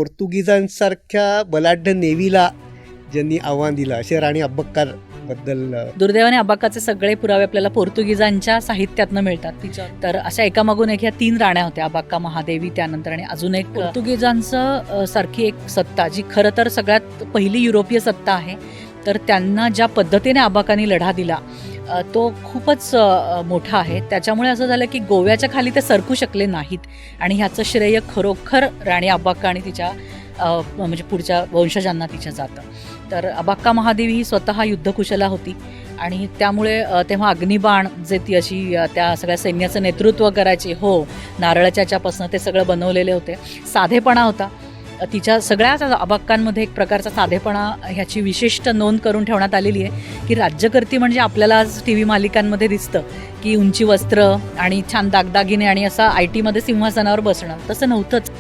पोर्तुगीजांसारख्या बलाढ्य नेव्हीला ज्यांनी आव्हान दिलं असे राणी अब्बक्कार बद्दल दुर्दैवाने अबाकाचे सगळे पुरावे आपल्याला पोर्तुगीजांच्या साहित्यातनं मिळतात. तर अशा एकामागून एक ह्या 3 राण्या होत्या, अबाक्का, महादेवी, त्यानंतर आणि अजून एक पोर्तुगीजांचं सारखी एक सत्ता जी खरं तर सगळ्यात पहिली युरोपीय सत्ता आहे. तर त्यांना ज्या पद्धतीने अबाकांनी लढा दिला तो खूपच मोठा आहे. त्याच्यामुळे असं झालं की गोव्याच्या खाली ते सरकू शकले नाहीत आणि ह्याचं श्रेय खरोखर राणी अबाक्का आणि तिच्या म्हणजे पुढच्या वंशजांना तिच्या जातं. तर अबाक्का महादेवी ही स्वतः युद्धकुशला होती आणि त्यामुळे तेव्हा अग्निबाण जे ती अशी त्या सगळ्या सैन्याचं नेतृत्व करायची, हो, नारळाच्या ह्याच्यापासून ते सगळं बनवलेले होते. साधेपणा होता तिच्या सगळ्याच अबाक्कांमध्ये, एक प्रकारचा साधेपणा ह्याची विशिष्ट नोंद करून ठेवण्यात आलेली आहे की राज्यकर्ती म्हणजे आपल्याला आज TV मालिकांमध्ये दिसतं की उंची वस्त्र आणि छान दागदागिने आणि असा IT मध्ये सिंहासनावर बसणं, तसं नव्हतंच.